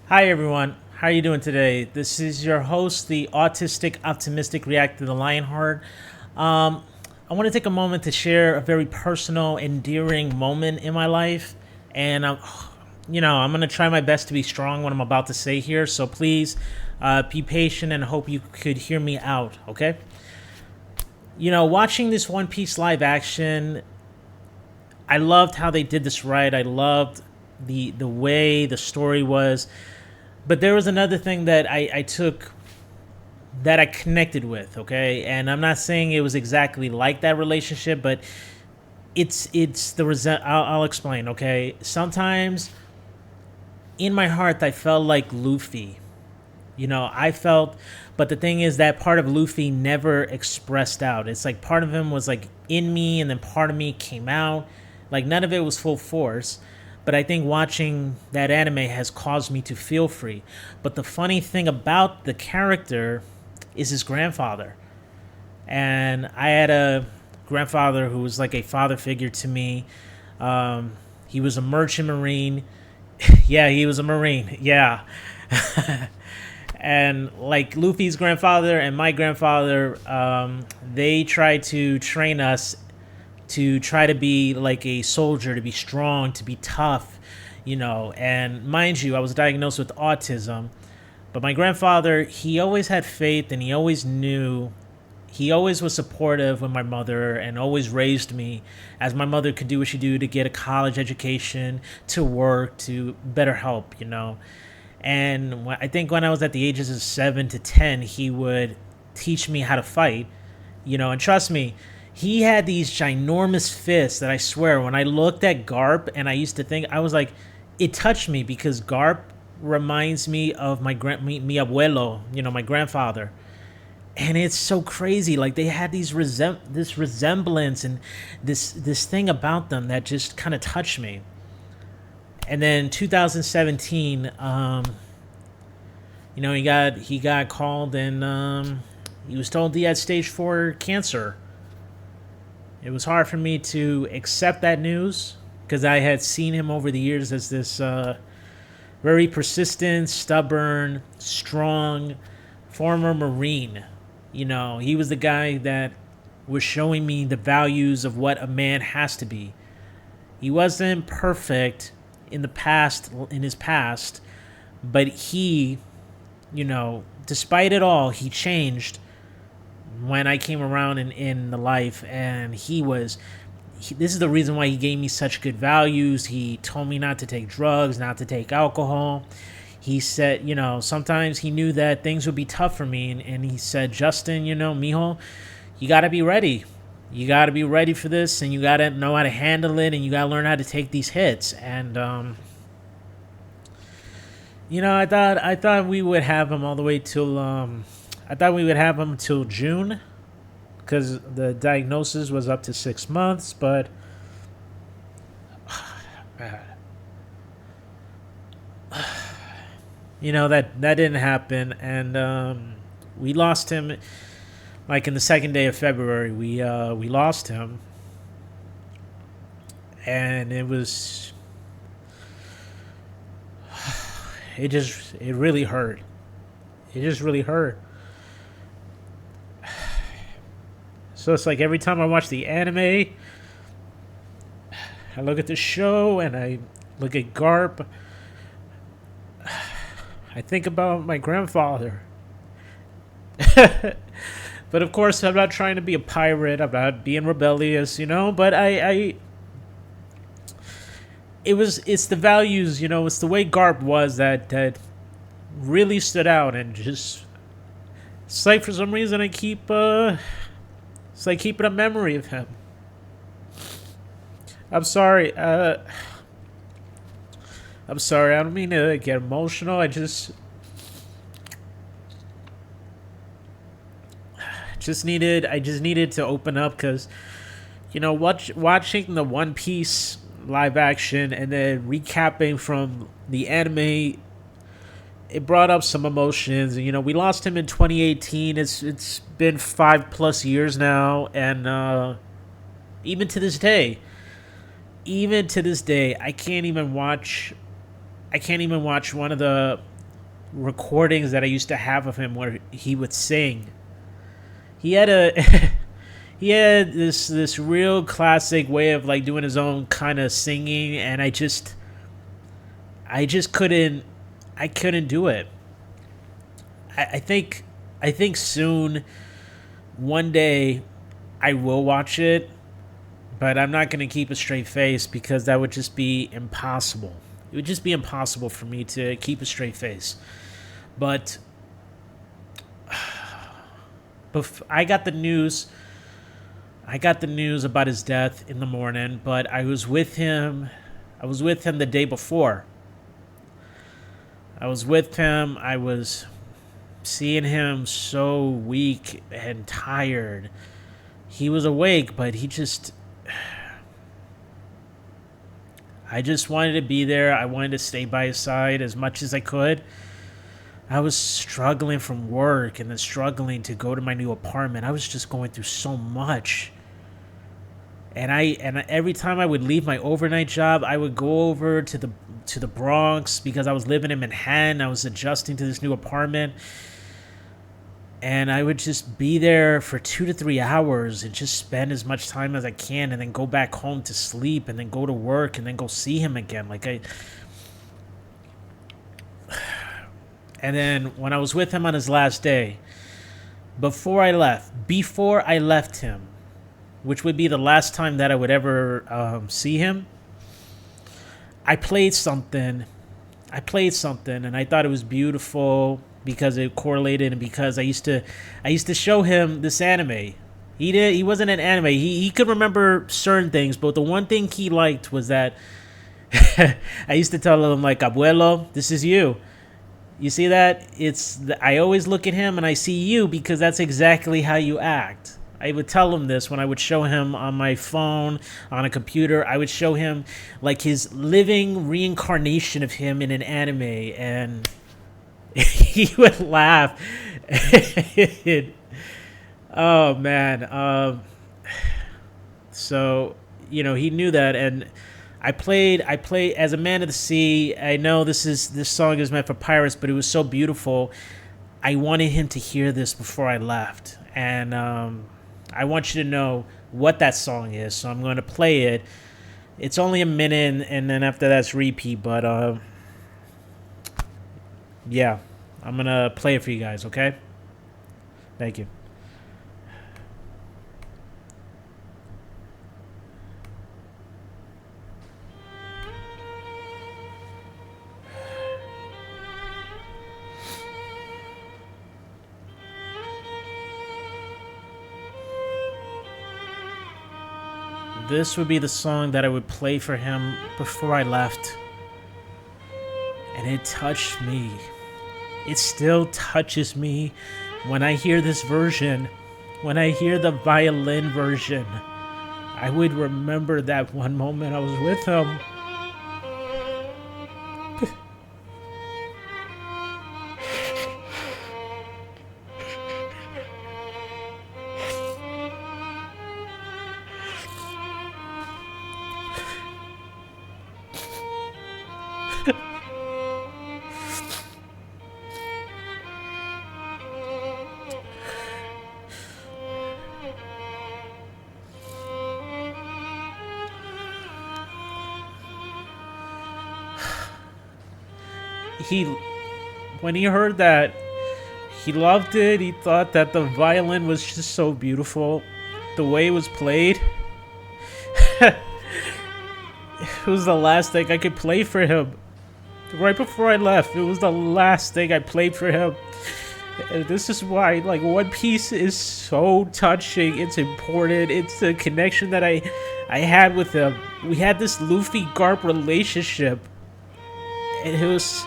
Hi everyone, how are you doing today? This is your host, the autistic, optimistic Reactor, the Lionheart. Um, I want to take a moment to share a very personal, endearing moment in my life, and I'm going to try my best to be strong what I'm about to say here. So please, be patient and hope you could hear me out. Okay? Watching this One Piece live action, I loved how they did this right. I loved the way the story was. But there was another thing that I took that I connected with, okay? And I'm not saying it was exactly like that relationship, but it's the resent. I'll explain, okay? Sometimes in my heart, I felt like Luffy. I felt, but the thing is that part of Luffy never expressed out. It's like part of him was like in me, and then part of me came out. Like none of it was full force. But I think watching that anime has caused me to feel free. But the funny thing about the character is his grandfather. And I had a grandfather who was like a father figure to me. He was a merchant marine. Yeah, he was a marine. Yeah. And like Luffy's grandfather and my grandfather, they tried to train us to try to be like a soldier, to be strong, to be tough, And mind you, I was diagnosed with autism, but my grandfather, he always had faith and he always knew, he always was supportive with my mother and always raised me as my mother could do what she do to get a college education, to work, to better help. And I think when I was at the ages of 7 to 10, he would teach me how to fight, and trust me, he had these ginormous fists that I swear, when I looked at Garp and I used to think, I was like, it touched me because Garp reminds me of mi abuelo, my grandfather. And it's so crazy. Like they had this resemblance and this thing about them that just kind of touched me. And then 2017, he got called and he was told he had stage 4 cancer. It was hard for me to accept that news because I had seen him over the years as this very persistent, stubborn, strong former Marine. He was the guy that was showing me the values of what a man has to be. He wasn't perfect in his past, but despite it all, he changed when I came around in the life, and this is the reason why he gave me such good values. He told me not to take drugs, not to take alcohol. He said, sometimes he knew that things would be tough for me, and he said, Justin, mijo, you got to be ready. You got to be ready for this, and you got to know how to handle it, and you got to learn how to take these hits. And I thought we would have him all the way till I thought we would have him till June because the diagnosis was up to 6 months, but that didn't happen, and we lost him. Like in the second day of February, we lost him, and it really hurt. It just really hurt. So it's like every time I watch the anime, I look at the show and I look at Garp, I think about my grandfather. But of course, I'm not trying to be a pirate. I'm not being rebellious, But it's the values, It's the way Garp was that really stood out, and just it's like for some reason it's like keeping a memory of him. I'm sorry. I'm sorry. I don't mean to get emotional. I just needed to open up because watching the One Piece live action and then recapping from the anime, it brought up some emotions. We lost him in 2018. It's been 5+ years now, and even to this day, I can't even watch one of the recordings that I used to have of him where he would sing. He had a he had this real classic way of like doing his own kind of singing, and I just couldn't do it. I think soon, one day, I will watch it, but I'm not gonna keep a straight face because that would just be impossible. It would just be impossible for me to keep a straight face. But I got the news. I got the news about his death in the morning, but I was with him. I was with him the day before. I was with him. I was seeing him so weak and tired. He was awake, but I just wanted to be there. I wanted to stay by his side as much as I could. I was struggling from work and then struggling to go to my new apartment. I was just going through so much. And every time I would leave my overnight job, I would go over to the Bronx because I was living in Manhattan. I was adjusting to this new apartment. And I would just be there for 2 to 3 hours and just spend as much time as I can and then go back home to sleep and then go to work and then go see him again. And then when I was with him on his last day, before I left him, which would be the last time that I would ever see him, I played something, and I thought it was beautiful because it correlated and because I used to show him this anime. He wasn't an anime. He could remember certain things, but the one thing he liked was that I used to tell him like, "Abuelo, this is you. You see that? I always look at him and I see you because that's exactly how you act." I would tell him this when I would show him on my phone, on a computer. I would show him like his living reincarnation of him in an anime, and he would laugh. Oh man. So, he knew that, and I played as a man of the sea. I know this song is meant for pirates, but it was so beautiful. I wanted him to hear this before I left, and I want you to know what that song is. So I'm going to play it. It's only a minute, and then after that's repeat. But yeah, I'm gonna play it for you guys. Okay? Thank you. This would be the song that I would play for him before I left. And it touched me. It still touches me when I hear this version. When I hear the violin version, I would remember that one moment I was with him. When he heard that, he loved it. He thought that the violin was just so beautiful. The way it was played. It was the last thing I could play for him. Right before I left, it was the last thing I played for him. And this is why, like, One Piece is so touching. It's important. It's the connection that I had with him. We had this Luffy Garp relationship. And it was...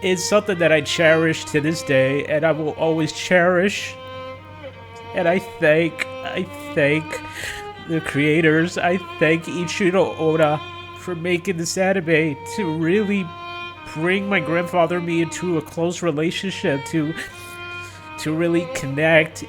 It's something that I cherish to this day, and I will always cherish. And I thank the creators. I thank Ichiro Oda for making this anime to really bring my grandfather and me into a close relationship, to really connect,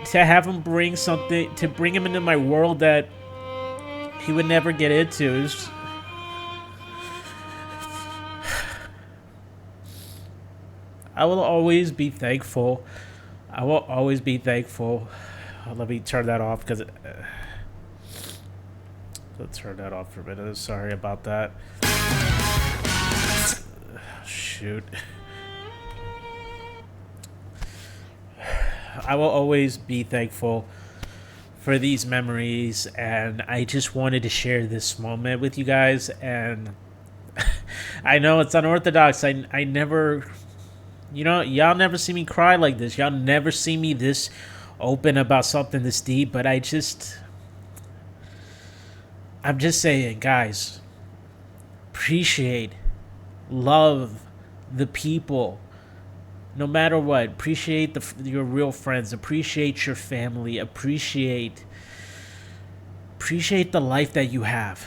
to have him bring something, to bring him into my world that he would never get into. I will always be thankful. I will always be thankful. Let me turn that off because let's turn that off for a minute. Sorry about that. Shoot. I will always be thankful for these memories, and I just wanted to share this moment with you guys. And I know it's unorthodox. I never, y'all never see me cry like this. Y'all never see me this open about something this deep, but I'm just saying, guys, appreciate, love the people. No matter what, appreciate your real friends, appreciate your family, appreciate the life that you have.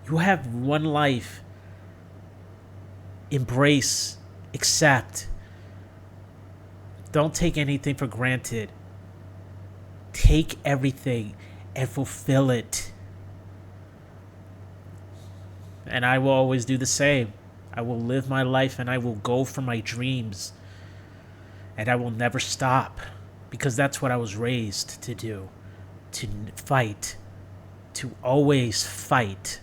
You have one life. Embrace, accept. Don't take anything for granted. Take everything and fulfill it. And I will always do the same. I will live my life and I will go for my dreams. And I will never stop, because that's what I was raised to do. To fight. To always fight.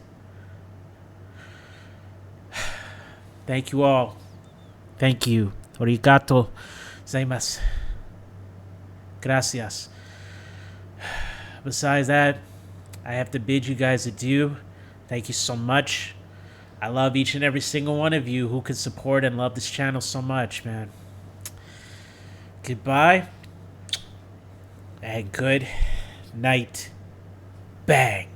Thank you all. Thank you. Arigato gozaimasu. Gracias. Besides that, I have to bid you guys adieu. Thank you so much. I love each and every single one of you who can support and love this channel so much, man. Goodbye and good night. Bang.